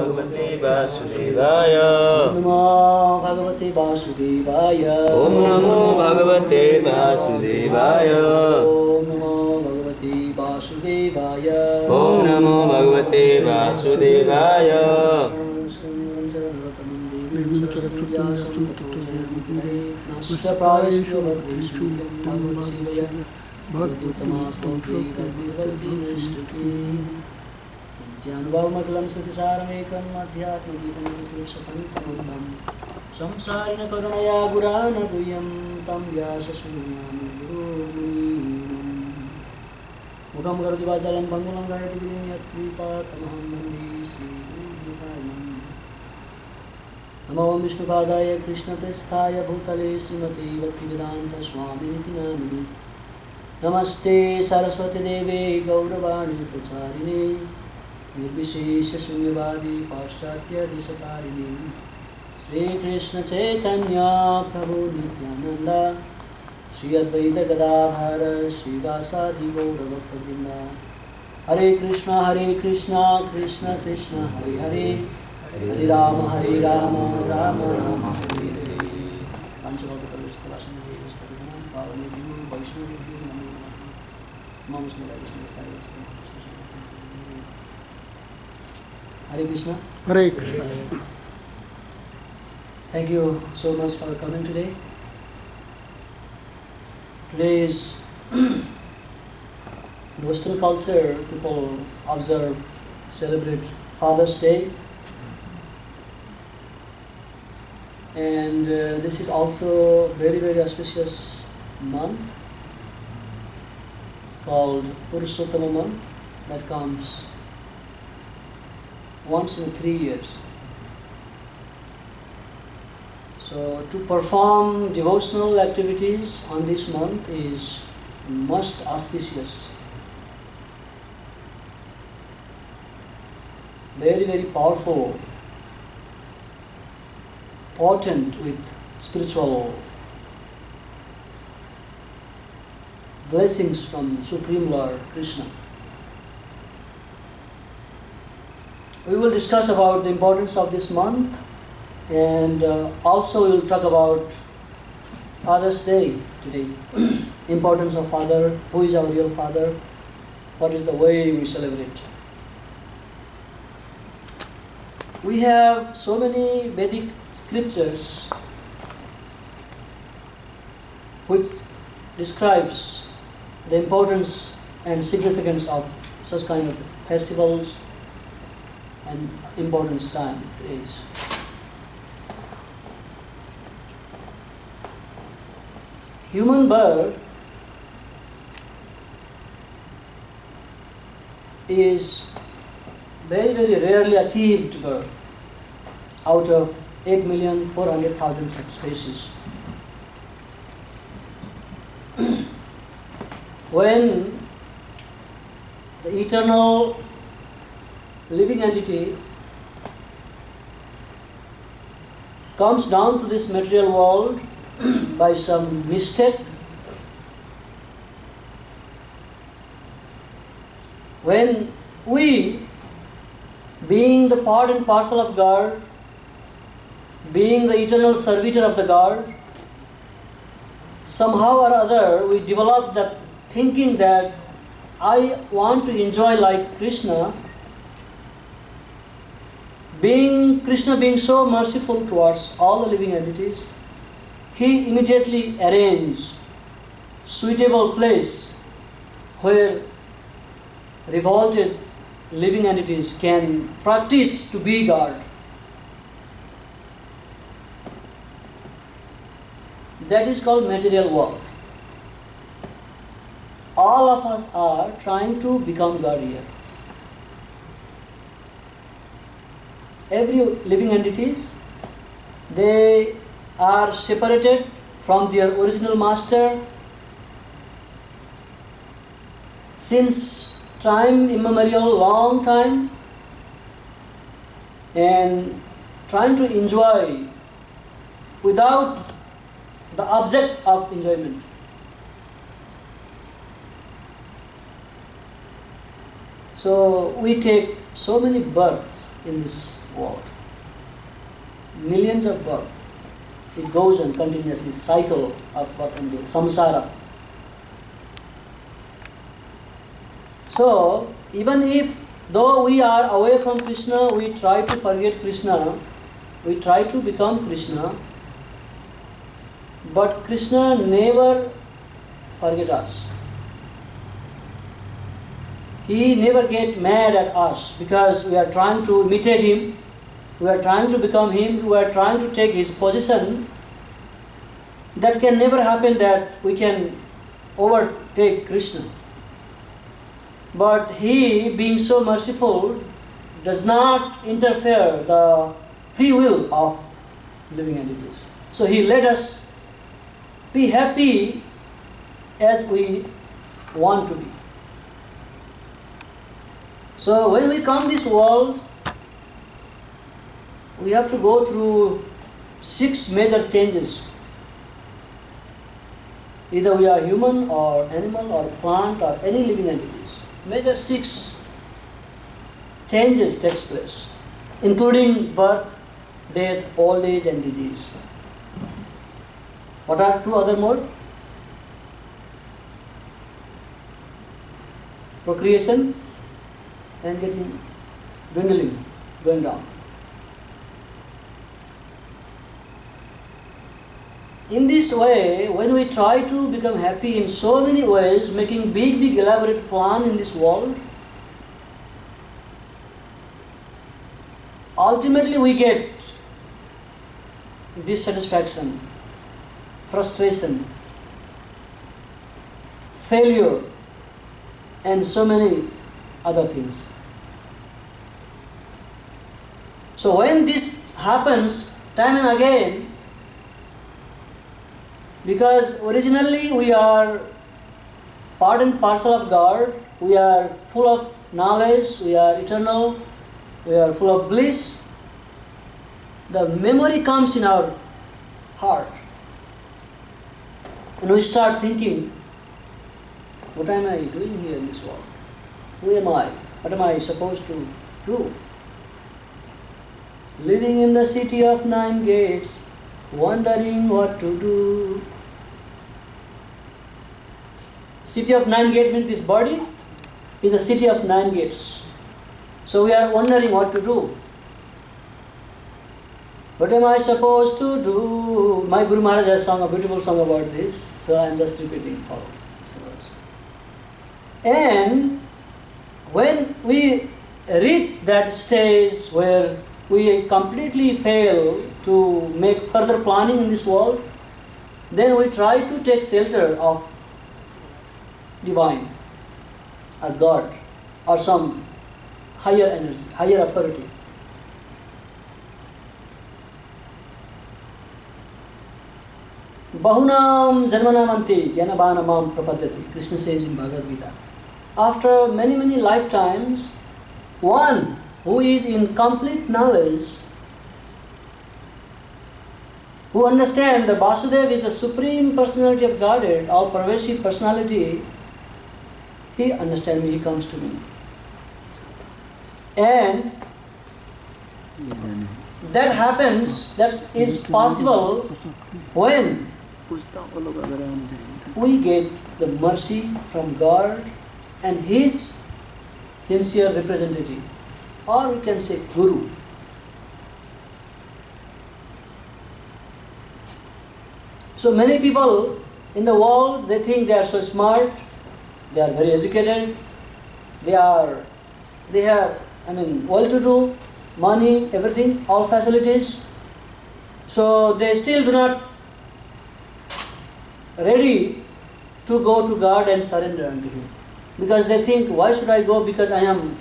Bhagavate Vasudevaya. Om Namo Bhagavate Vasudevaya. Om Namo Bhagavate Vasudevaya. Om Namo Bhagavate Vasudevaya. Om Namo Bhagavate Vasudevaya. Janvavmakalam Sutisaramekam Adhyatmagikam Sapantamandam Samsarina Karunaya Gurana Guyam Tam Vyasasunyam Gurumunam Mukam Karati Vachalam Bangulam Gayati Gurinyat Kripa Tamaham Mandi Sri Gurukayam Namo Vishnupadaya Krishna Prasthaya Bhutale Srimati Bhaktivedanta Swami Niti Namini Namaste Saraswati Deve Gauravani Pracharine Nirvishesha Sunyavadi Paschatya Disatarini Sri Krishna Chaitanya Prabhu Nityananda Sri Advaita Gadadhara Sri Vasadi Gaura Bhaktavrinda Hare Krishna Krishna Krishna Hare Hare Hare Rama Rama Rama Hare Hare Panchakalpatarusha Kalasana Devis Kadivana Pavane Guru Vaishnavi Guru Namo Namo Hare Krishna. Hare Krishna. Thank you so much for coming today. Today is in Western culture, people observe, celebrate Father's Day. And this is also very, very auspicious month. It's called Purushottam Maas, that comes once in 3 years. So to perform devotional activities on this month is most auspicious. Very, very powerful, potent with spiritual blessings from Supreme Lord Krishna. We will discuss about the importance of this month, and also we will talk about Father's Day today. Importance of Father, who is our real Father, what is the way we celebrate. We have so many Vedic scriptures which describes the importance and significance of such kind of festivals and importance time is. Human birth is very, very rarely achieved birth out of 8,400,000 such species. When the eternal living entity comes down to this material world by some mistake, when we, being the part and parcel of God, being the eternal servitor of the God, somehow or other we develop that thinking that I want to enjoy like Krishna. Krishna being so merciful towards all the living entities, he immediately arranged suitable place where revolted living entities can practice to be God. That is called material world. All of us are trying to become God here. Every living entities, they are separated from their original master since time immemorial, long time, and trying to enjoy without the object of enjoyment. So we take so many births in this world. Millions of births. It goes on continuously, cycle of birth and death, samsara. So, even if, though we are away from Krishna, we try to forget Krishna, we try to become Krishna, but Krishna never forget us. He never get mad at us because we are trying to imitate him, we are trying to become him, we are trying to take his position. That can never happen that we can overtake Krishna. But he, being so merciful, does not interfere the free will of living entities. So he let us be happy as we want to be. So when we come this world, we have to go through 6 major changes. Either we are human or animal or plant or any living entities. Major 6 changes takes place, including birth, death, old age and disease. What are 2 other modes? Procreation and dwindling, going down. In this way, when we try to become happy in so many ways, making big elaborate plan in this world, ultimately we get dissatisfaction, frustration, failure, and so many other things. So when this happens time and again, because originally we are part and parcel of God, we are full of knowledge, we are eternal, we are full of bliss, the memory comes in our heart. And we start thinking, what am I doing here in this world? Who am I? What am I supposed to do? Living in the city of 9 gates, wondering what to do. City of 9 gates means this body is a city of 9 gates. So we are wondering what to do. What am I supposed to do? My Guru Maharaj has sung a beautiful song about this, so I am just repeating all. And when we reach that stage where we completely fail to make further planning in this world, then we try to take shelter of divine or God or some higher energy, higher authority. Bahunam janmanamanti jnanabanamam prapadyati, Krishna says in Bhagavad Gita. After many lifetimes, one who is in complete knowledge, who understands the Vasudeva is the supreme personality of Godhead, all pervasive personality, he understands me, he comes to me. And that happens, that is possible when we get the mercy from God and His sincere representative, or we can say Guru. So many people in the world, they think they are so smart, they are very educated, they have, well-to-do, money, everything, all facilities. So they still do not ready to go to God and surrender unto Him. Because they think, why should I go? Because I am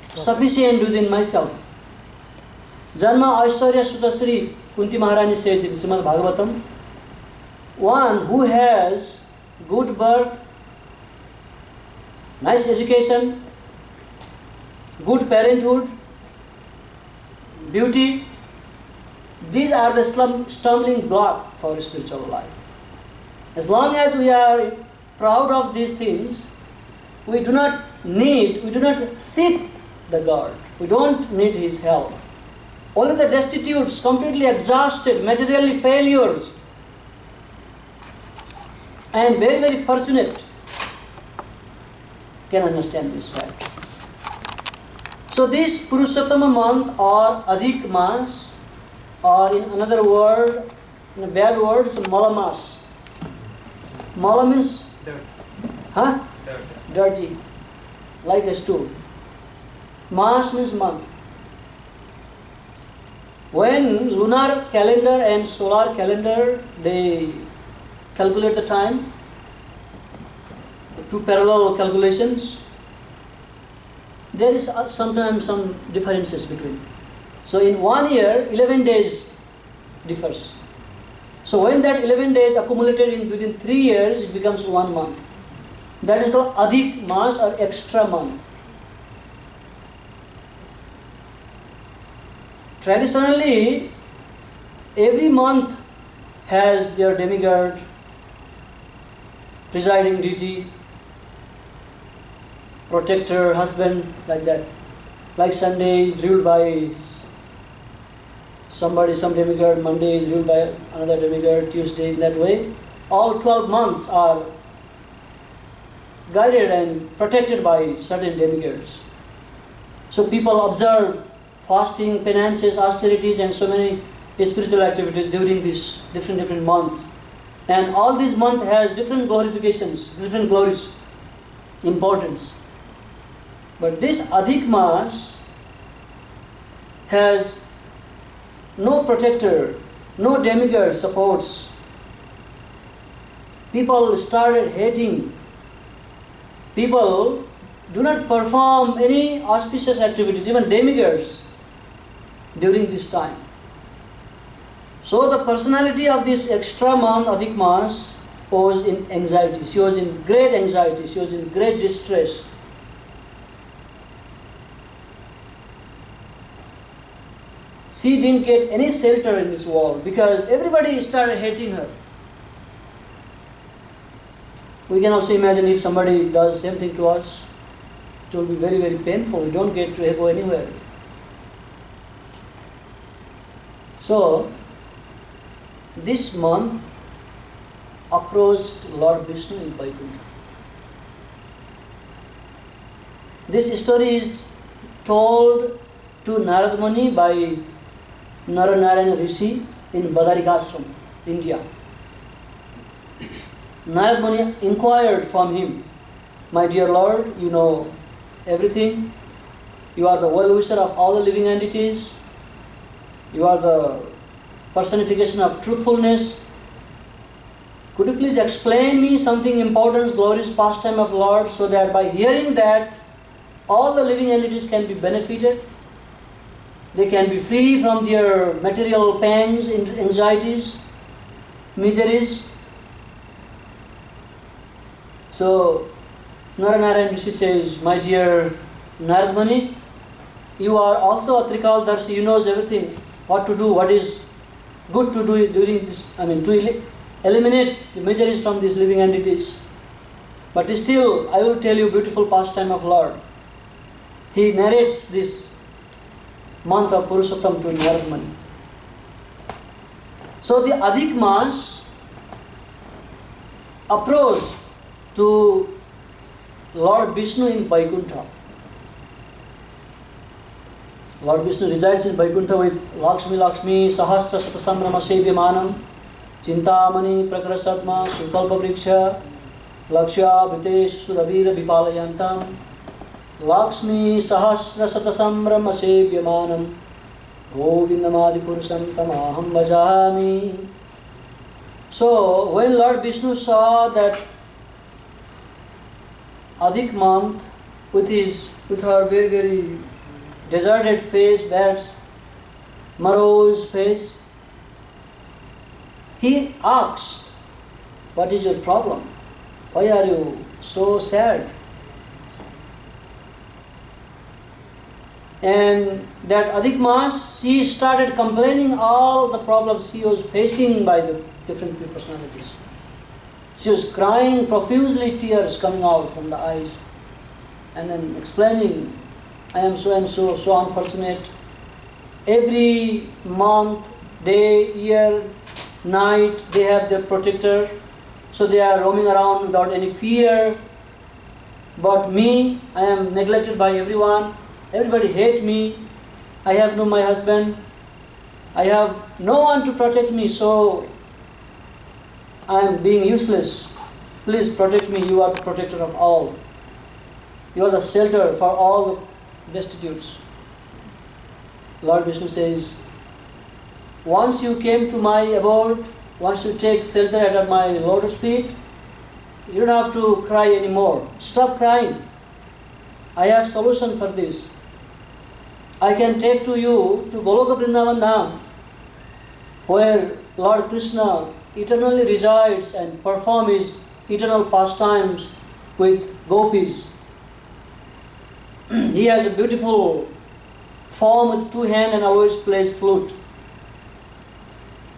sufficient within myself. Janma Aishwarya Sutasri, Kunti Maharani says in Srimad Bhagavatam, one who has good birth, nice education, good parenthood, beauty, these are the stumbling block for spiritual life. As long as we are proud of these things, we do not seek the God. We don't need his help. Only the destitutes, completely exhausted, materially failures, and very, very fortunate can understand this fact. So this Purushottam month or Adhik Maas, or in another word, in a bad word, it's Mala Maas. Mala means Dirt. huh? Dirt. Dirty, like a stool. Maas means month. When lunar calendar and solar calendar, they calculate the time, two parallel calculations, there is sometimes some differences between. So in 1 year, 11 days differs. So when that 11 days accumulated within 3 years, it becomes 1 month. That is called Adhik Maas or extra month. Traditionally, every month has their demigod, presiding deity, protector, husband, like that. Like Sunday is ruled by somebody, some demigod, Monday is ruled by another demigod, Tuesday, in that way. All 12 months are guided and protected by certain demigods. So people observe fasting, penances, austerities, and so many spiritual activities during these different months. And all these months has different glorifications, different glories, importance. But this Adhik Maas has no protector, no demigod supports. People started hating. People do not perform any auspicious activities, even demigods, during this time. So the personality of this extra month, Adhik Maas, was in anxiety. She was in great anxiety. She was in great distress. She didn't get any shelter in this world because everybody started hating her. We can also imagine if somebody does same thing to us, it will be very, very painful. We don't get to go anywhere. So, this month approached Lord Vishnu in Vaikuntha. This story is told to Narad Muni by Naranarayana Rishi in Badarikashram, India. Narad Muni inquired from him, "My dear Lord, you know everything. You are the well-wisher of all the living entities. You are the personification of truthfulness. Could you please explain me something important, glorious pastime of Lord, so that by hearing that, all the living entities can be benefited? They can be free from their material pangs, anxieties, miseries." So, Naranarayan Rishi says, "My dear Narad Muni, you are also a Trikaldarshi, you knows everything, what to do, what is good to do during this, to eliminate the miseries from these living entities. But still, I will tell you beautiful pastime of Lord." He narrates this month of Purushottam to Narad Muni. So the Adhik Maas approached to Lord Vishnu in Vaikuntha. Lord Vishnu resides in Vaikuntha with Lakshmi Sahasra Satasamrama Sevyamanam Chintamani Prakarasatma Sukalpa Vriksha Lakshya Vritesh Suravira Vipalayantam Lakshmi Sahasra Satasamrama Sevyamanam Govindamadi Purusham Tamaham Bhajami. So when Lord Vishnu saw that Adhik month with her very, very deserted face, bad, morose face, he asked, "What is your problem? Why are you so sad?" And that Adhik Maas, she started complaining all the problems she was facing by the different personalities. She was crying profusely, tears coming out from the eyes, and then explaining I am so and so, so unfortunate. Every month, day, year, night, they have their protector. So they are roaming around without any fear. But me, I am neglected by everyone. Everybody hate me. I have no my husband. I have no one to protect me, so I am being useless. Please protect me. You are the protector of all. You are the shelter for all the destitutes. Lord Vishnu says, once you came to my abode, once you take shelter at my lotus feet, you don't have to cry anymore. Stop crying. I have solution for this. I can take to you to Goloka Vrindavan Dham, where Lord Krishna eternally resides and performs his eternal pastimes with gopis. He has a beautiful form with two hands and always plays flute.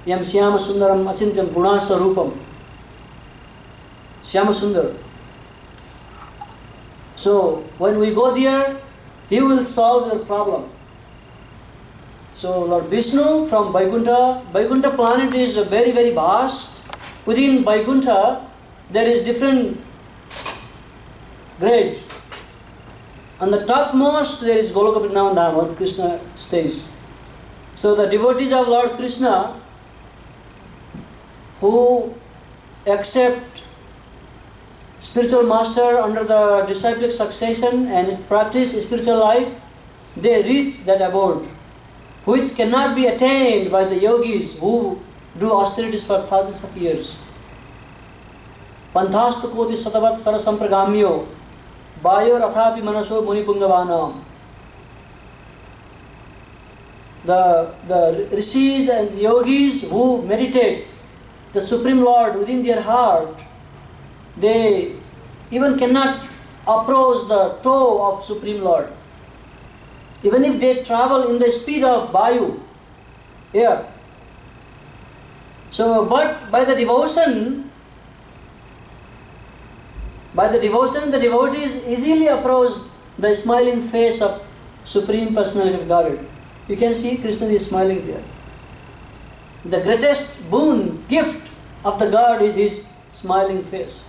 Yam Syama Sundaram Achintyam Gunasa Rupam. Syama Sundar. So when we go there, he will solve your problem. So Lord Vishnu from Vaikuntha planet is very, very vast. Within Vaikuntha, there is different grade. On the topmost, there is Goloka Vrindavan Dham, where Krishna stays. So the devotees of Lord Krishna who accept spiritual master under the disciplic succession and practice spiritual life, they reach that abode, which cannot be attained by the yogis who do austerities for thousands of years. Panthastu koti satavat sarasampragamyo Bayo Rathapi Manaso Munipungavana. The rishis and yogis who meditate the Supreme Lord within their heart, they even cannot approach the toe of Supreme Lord. Even if they travel in the speed of Vayu, air. So, but by the devotion, the devotees easily approach the smiling face of Supreme Personality of Godhead. You can see Krishna is smiling there. The greatest boon, gift of the God is his smiling face.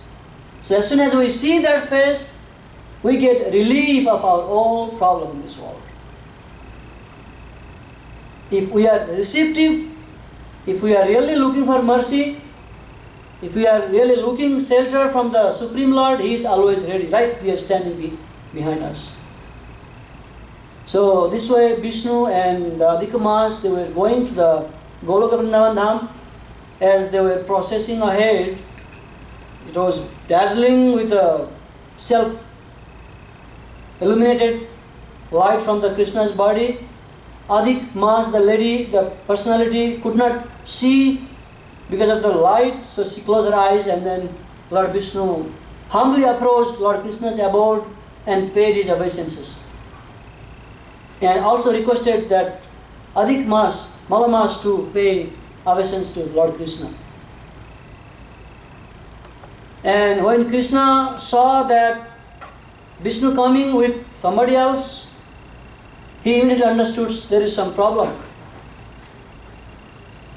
So as soon as we see that face, we get relief of our all problem in this world. If we are receptive, if we are really looking for mercy, if we are really looking shelter from the Supreme Lord, he is always ready, right here standing behind us. So this way Vishnu and the Adhik Maas, they were going to the Goloka Vrindavan Dham. As they were processing ahead, it was dazzling with a self-illuminated light from the Krishna's body. Adhik Maas, the lady, the personality, could not see because of the light, so she closed her eyes, and then Lord Vishnu humbly approached Lord Krishna's abode and paid his obeisances. And also requested that Adhik Maas, Mala Maas, to pay obeisance to Lord Krishna. And when Krishna saw that Vishnu coming with somebody else, he immediately understood there is some problem.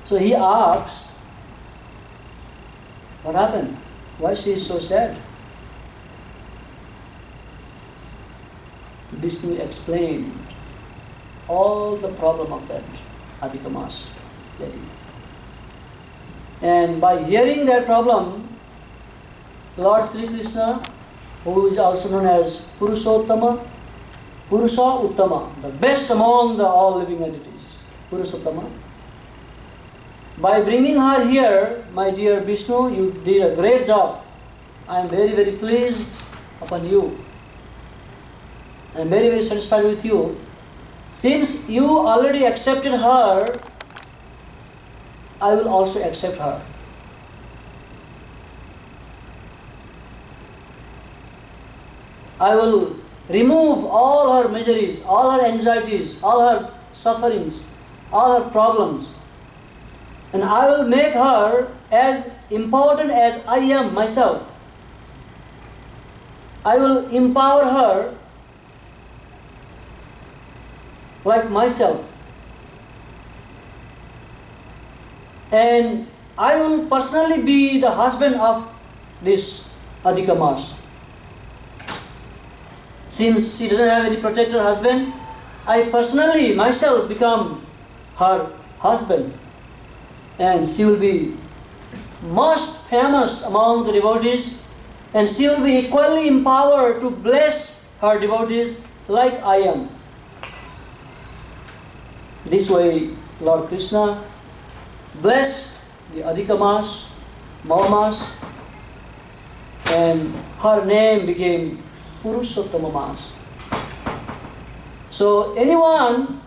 So he asked, what happened? Why she is so sad? Vishnu explained all the problem of that Adhik Maas lady. And by hearing that problem, Lord Sri Krishna, who is also known as Purusha Uttama, the best among the all living entities, Purushottama. By bringing her here, my dear Vishnu, you did a great job. I am very, very pleased upon you. I am very, very satisfied with you. Since you already accepted her, I will also accept her. I will remove all her miseries, all her anxieties, all her sufferings, all her problems. And I will make her as important as I am myself. I will empower her like myself. And I will personally be the husband of this Adhik Maas. Since she doesn't have any protector husband, I personally myself become her husband. And she will be most famous among the devotees, and she will be equally empowered to bless her devotees like I am. This way, Lord Krishna blessed the Adhik Maas, Maas, and her name became Purushottam Maas. So anyone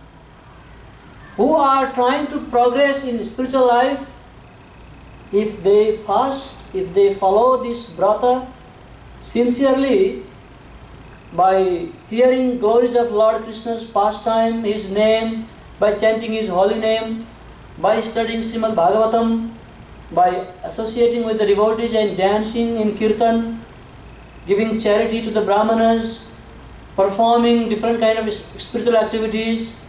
who are trying to progress in spiritual life, if they fast, if they follow this brata sincerely, by hearing glories of Lord Krishna's pastime, His name, by chanting His holy name, by studying Srimad Bhagavatam, by associating with the devotees and dancing in Kirtan, giving charity to the Brahmanas, performing different kind of spiritual activities,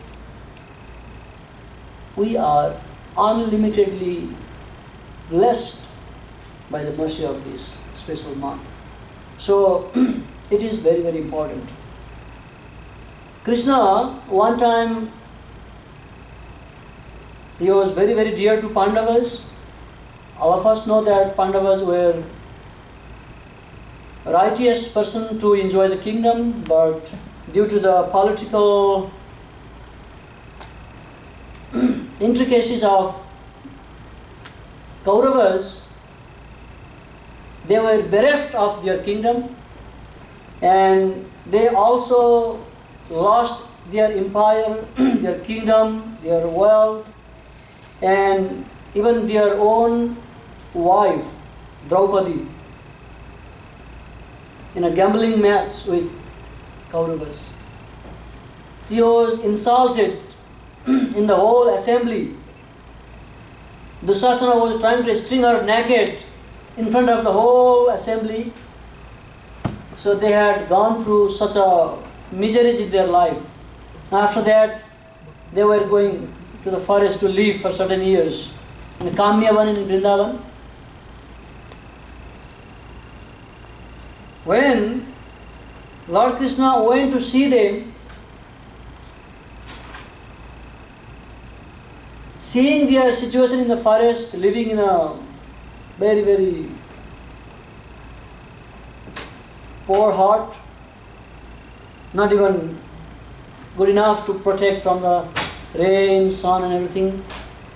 we are unlimitedly blessed by the mercy of this special month. So, it is very, very important. Krishna, one time, he was very, very dear to Pandavas. All of us know that Pandavas were righteous person to enjoy the kingdom, but due to the political intricacies of Kauravas, they were bereft of their kingdom, and they also lost their empire, their kingdom, their wealth, and even their own wife, Draupadi, in a gambling match with Kauravas. She was insulted in the whole assembly. Dushasana was trying to string her naked in front of the whole assembly. So they had gone through such a miseries in their life. After that, they were going to the forest to live for certain years in Kamyavan in Vrindavan. When Lord Krishna went to see them, seeing their situation in the forest, living in a very, very poor hut, not even good enough to protect from the rain, sun and everything,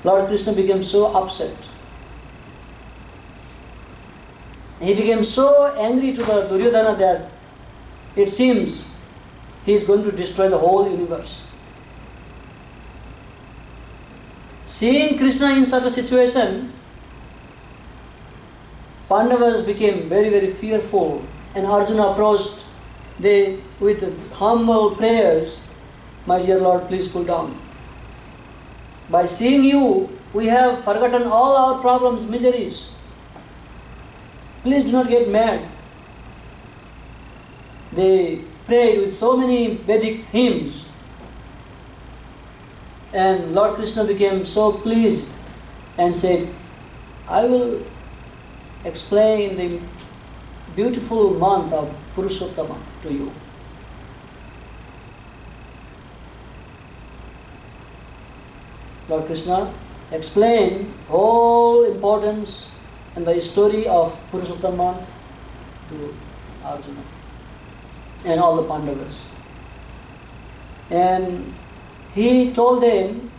Lord Krishna became so upset. He became so angry to the Duryodhana that it seems he is going to destroy the whole universe. Seeing Krishna in such a situation, Pandavas became very, very fearful, and Arjuna approached with humble prayers, "My dear Lord, please cool down. By seeing you, we have forgotten all our problems, miseries. Please do not get mad." They prayed with so many Vedic hymns, and Lord Krishna became so pleased and said, "I will explain the beautiful month of Purushottama to you." Lord Krishna explained whole importance and the story of Purushottam month to Arjuna and all the Pandavas. And he told them,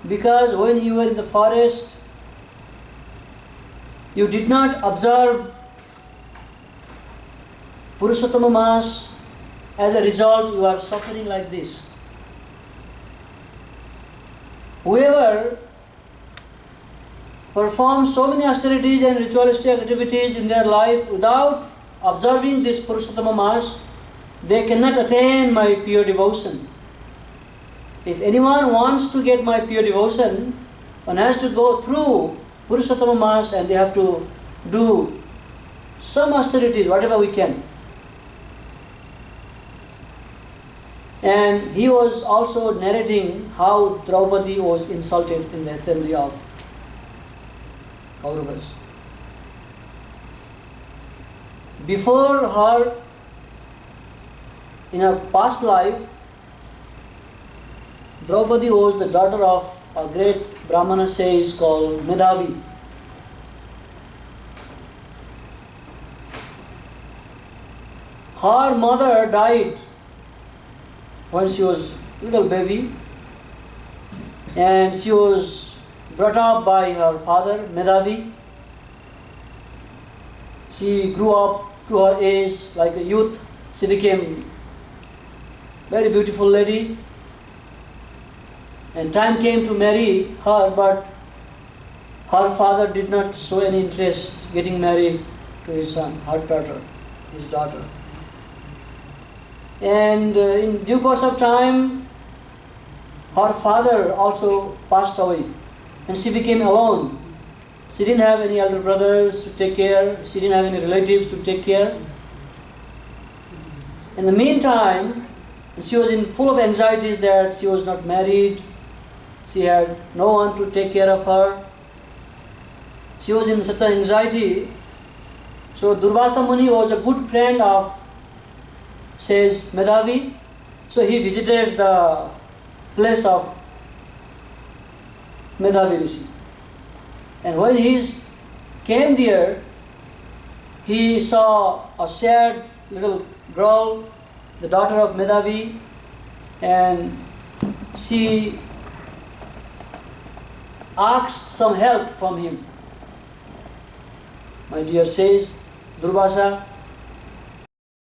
because when you were in the forest, you did not observe Purushottam Maas, as a result you are suffering like this. Whoever performs so many austerities and ritualistic activities in their life without observing this Purushottam Maas, they cannot attain my pure devotion. If anyone wants to get my pure devotion, one has to go through Purushottam Maas, and they have to do some austerities, whatever we can. And he was also narrating how Draupadi was insulted in the assembly of Kauravas. Before her, in her past life, Draupadi was the daughter of a great Brahmana sage called Medhavi. Her mother died when she was a little baby, and she was brought up by her father, Medhavi. She grew up to her age like a youth. She became very beautiful lady. And time came to marry her, but her father did not show any interest getting married to his son, her daughter, his daughter. And in due course of time, her father also passed away, and she became alone. She didn't have any elder brothers to take care. She didn't have any relatives to take care. In the meantime, she was in full of anxieties that she was not married. She had no one to take care of her. She was in such an anxiety. So Durvasa Muni was a good friend of sage Medhavi. So he visited the place of Medhavi Rishi. And when he came there, he saw a sad little girl, the daughter of Medhavi, and she asked some help from him. My dear sage Durvasa,